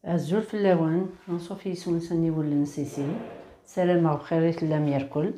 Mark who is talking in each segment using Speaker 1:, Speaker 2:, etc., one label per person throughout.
Speaker 1: الزول في اللوان نصوفي يسون سني ولا نسيسي سلامة بخير لام يركل.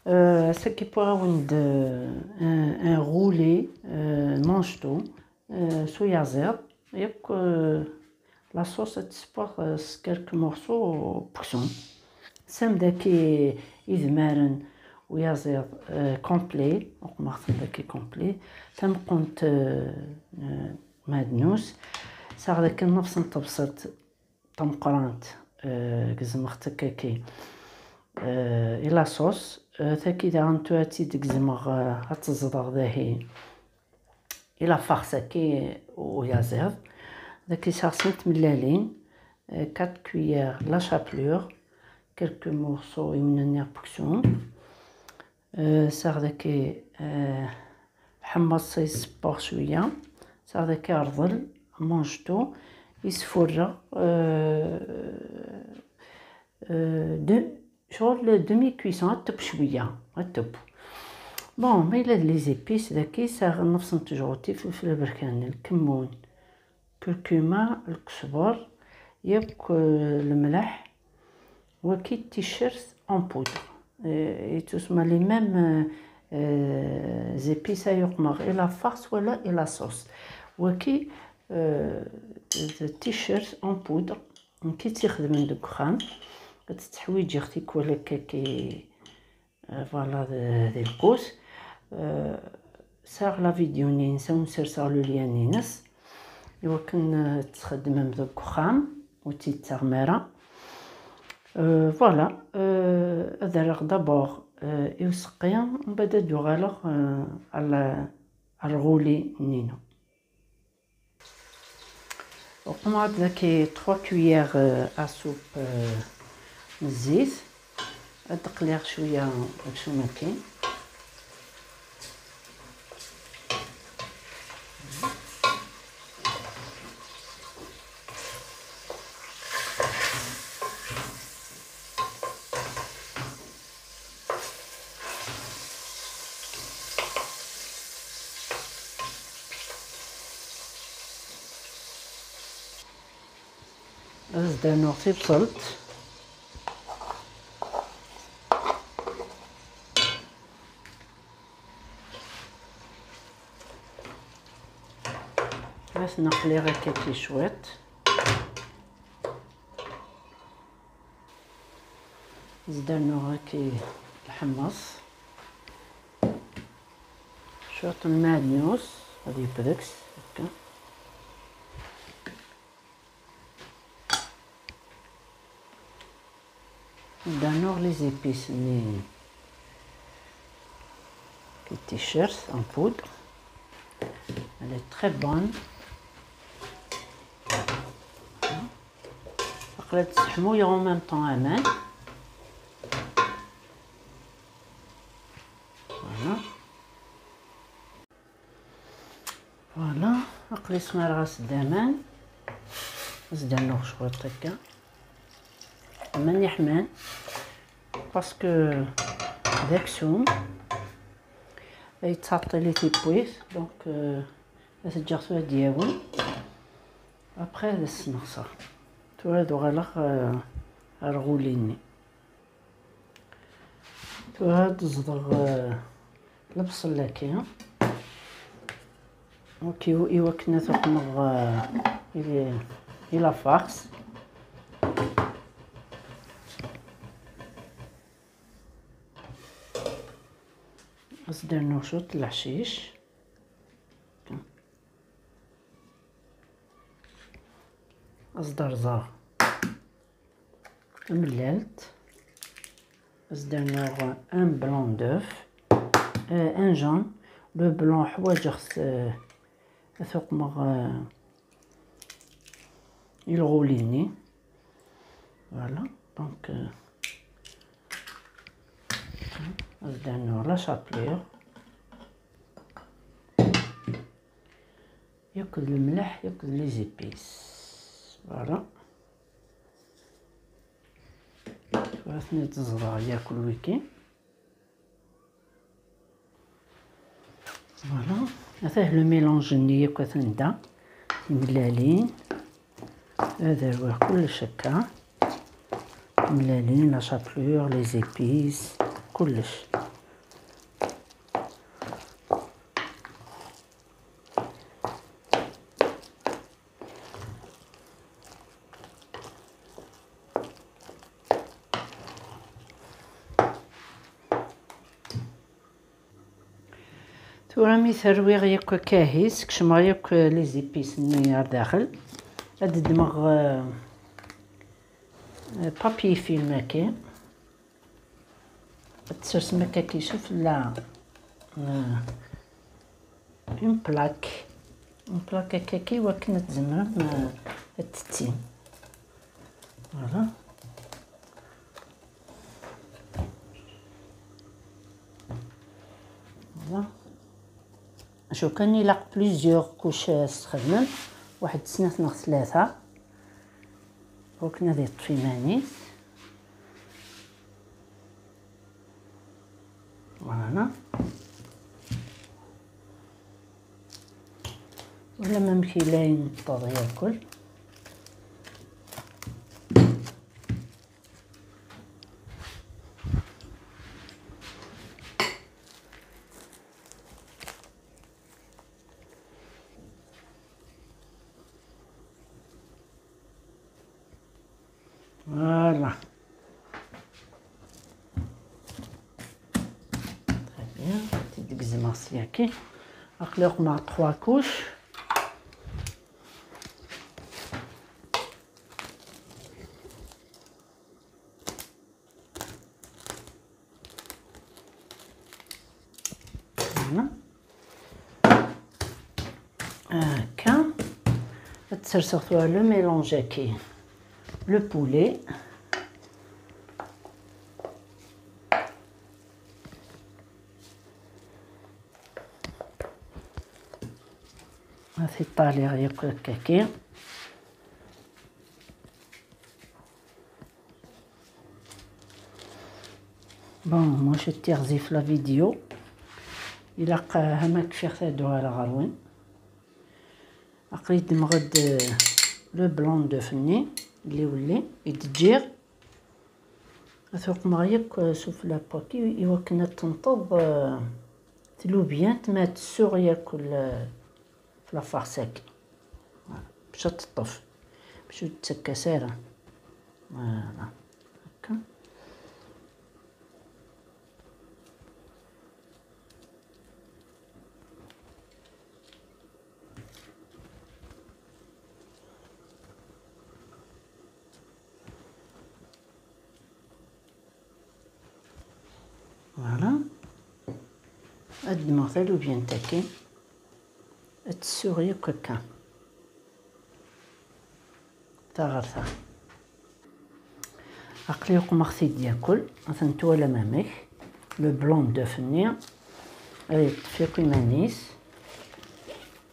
Speaker 1: Ce qui pourra un roulé manche-tout sous yazer et que la sauce transporte quelques morceaux poisson. Sam daki izmaran ou yazer complet, donc martin daki complet. Tam compte madnous. صار ذاك النفس نطبسط طمقرانت كزمختكاكي إلا صوص ثاكي إذا غنتواتي دكزمغ هتزرغ ذاهي إلا فارساكي ويازيض ذاكي سارسنت ملالين 4 كويير لا شابلور كلكو مورسو يمننيغ بوكسيون صار ذاكي حمصي السبور شوية صار ذاكي رضل مانجتو يسفر شغل دومي كويسون غطب شويه غطب بون ما الا لي زيبيس داكي صار نفس نتجوتي فلفل البركان الكمون كركومه الكزبر ياك الملح وكي التيشيرت اون بودر تسمى لي ميم زيبيس يقمر الى فارس ولا الى صوص وكي التيشيرت اون بودر كي تخدم من دكان كتحويج اختك ولا كي فوالا ذي الكوس ساغ لا فيديو ننسى نسرسغ لو ليان نينس يمكن تخدم من دكان وتيتغمرا فوالا ادرغ دابور يوسقيا من بعد دوغالغ على الغولي نينو وقمت ذاكي 3 كويير اسوب الزيت ادقليغ شويه داكشي ما كاين زدنا نغطي بصلت بس نقلي غير كيكي شويت زدنا هاكي الحمص شوية المعدنوس هادي بدكس هكا دانور لي زيبيس لي التيشيرت en poudre elle est très bonne تقدر تحمويه en même temps امان فوالا اقليص مرغاس الدمان زدنا شويه هكا ماني حمان باسكو داك سوم يتعطي لي تيبويس دونك تجرسو دياول ابخي هذا السنخصه تو هادو غلق رغوليني تو هاد الزدغ البصل لاكي اوكي ايوا كنا تقمغ الى فاكس زدنا شوط العشيش زدرزا ملالت زدنا ان بلون دوف ان جون لو بلون حوايج خص ثقمغ يلغوليني فوالا دونك زدنا لا شابلور ياكل الملح ياكل لي زيبيس فوالا ثلاثني تزرع ياكل ويكي فوالا هذا لو ميلونج ني كتندا ملالين هذا هو كلش هكا ملالين، لا شابلور لي زيبيس كلش. رامي ثرويغ ياك كاهيس كشما ياك لي زيبيس نيار داخل. هاد دمغ بابي فيلم هاكي تسرس مكا كيشوف لا اون بلاك هكاكي وكنا تزمرم التتين فوالا. فوالا شو كان يلاق بليزيوغ كوش استخدمن، واحد سنة ناغ ثلاثة وكنا ذي طفي مانيس. فوالا ولا ما مشي لاين طاغ ياكل. فوالا très bien. petite gzmas ياكي اخلق مع 3 كوش. هكا تسرسغ لو ميلونج هاكي لو بولي هاثي طالية ياكل هكاكي. بون موا جو تيغزي في لا فيديو إلا هاماك فيغ ثادو على غروين عقليت نمغد لو بلون دو فني اللي ولي يتجير اثوق مغيك سوف لا باكي إوا كنا تنطب تلو بيان تما تسوغ ياكل في لافارساكي باش تطف باش تسكا سارة. فوالا هكا فوالا. هاد المغزل بيان تاكي تسوغ ياك هكا تا غرثة عقلي يقوم خصيد ياكل مثلا تولا مامك لو بلون دو فني تفيقي مانيس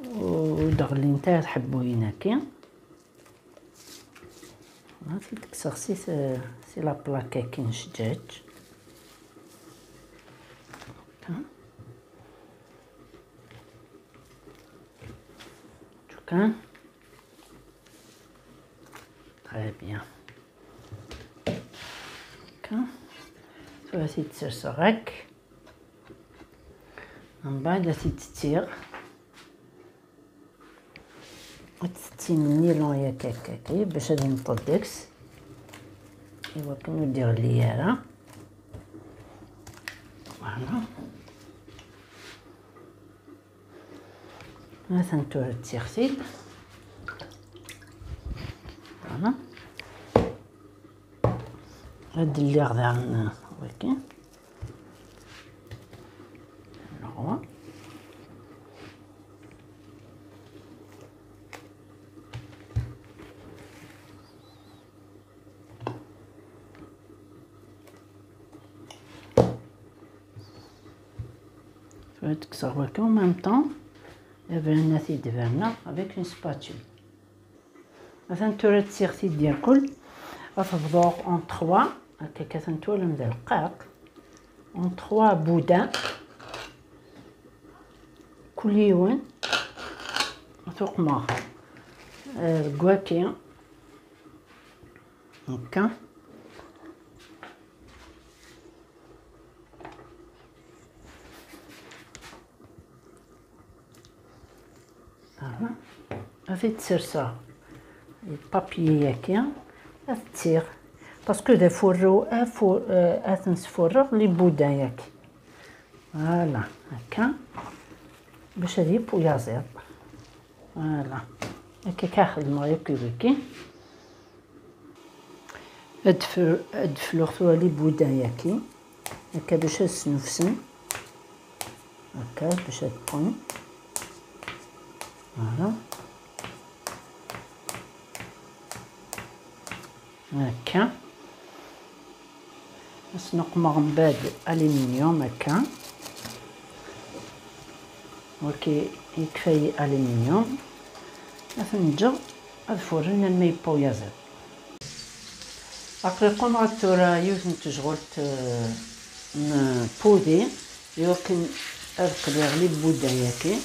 Speaker 1: ودغلي نتا تحبو هناكي هاكي تكسغسي سي لا بلاكا كي نشجاج هكا تري بيان هكا ثلاثي تسرسغك من بعد ثلاثي تتيغ وتتي النيلون ياك هكاكي باش غادي نطد داكس ايوا كندير ليارة. فوالا مثلا تورد تيغسيل. فوالا هاد اللي غدا ولكن هو تكسر ولكن en même temps بان ثيد فانا avec une spatule. مثلا تورد تسيغسي ديالكل غتفضوغ اون 3 هكا كتنتولا من الرقاق اون 3 بودان كل يوم توقما كواكي هكا. غادي تسرسا البابي ياكي تطير باسكو دا فورو نسفرغ لي بودان ياكي. فوالا هكا باش هادي بويازيض. فوالا هكا كنخدمو ياكي ويكي ادفلوغ لي بودان ياكي هكا باش تسنفسن هكا باش تكون. فوالا هكا نقمغ من بعد الومنيوم هكا وكي يكفي الومنيوم نفنجر الفرن لما يبقاو يزيد. أقلقون غتورا يوزن تشغلت بودي يمكن أذكر لي بودا ياكي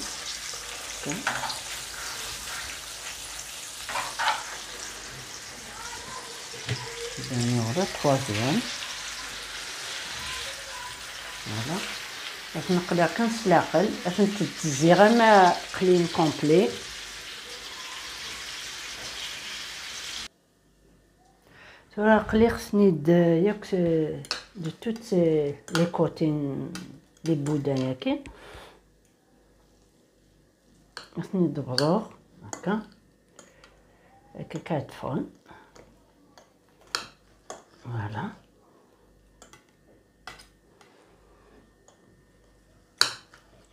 Speaker 1: نورا تخوازيام. فوالا باش نقليها كنسلاقل باش تتزي غير ما قليل كومبلي. تورا قلي خصني ياك دو توت لي كوتين لي بودا ياكي خصني ندبروه هكا هكا كيطفون. فوالا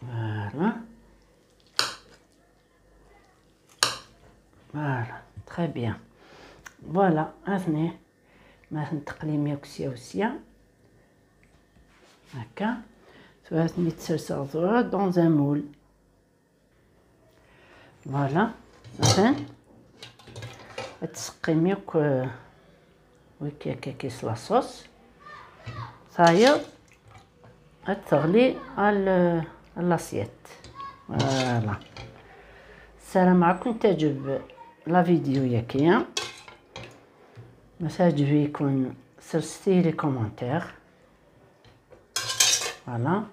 Speaker 1: فوالا فوالا تري بيان. فوالا هاثني ما نتقليم ياك سيا هكا هاثني تسرسل ذرة دون ان مول. فوالا مثلا تسقيم ياك ويكي هكا كيس لاصوص صاير تغلي على لاسيت. فوالا السلام عليكم. تعجب لا فيديو ياكي ما تعجبيكم سرستي لي كومونتير. فوالا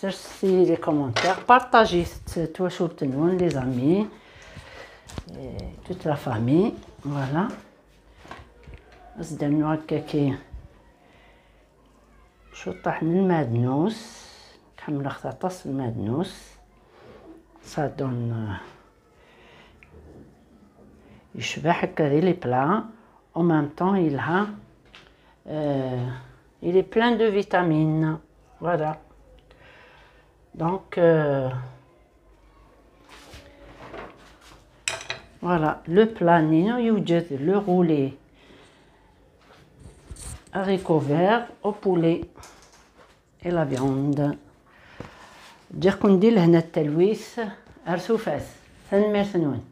Speaker 1: سرستي لي كومونتير بارطاجي تواشو بتنون لي زامي توت لا فامي. فوالا نزدنو هكاكي شو طحن المعدنوس كحمل خطاطس المعدنوس صادون يشبه هكا لي بلا او ميم طون يلها il est plein de vitamines. Voilà donc voilà le plat يوجد le roulé haricots verts au poulet et la viande. جاكم ندير لهنا التلويث ارسو فاس. ثنمير ثنون.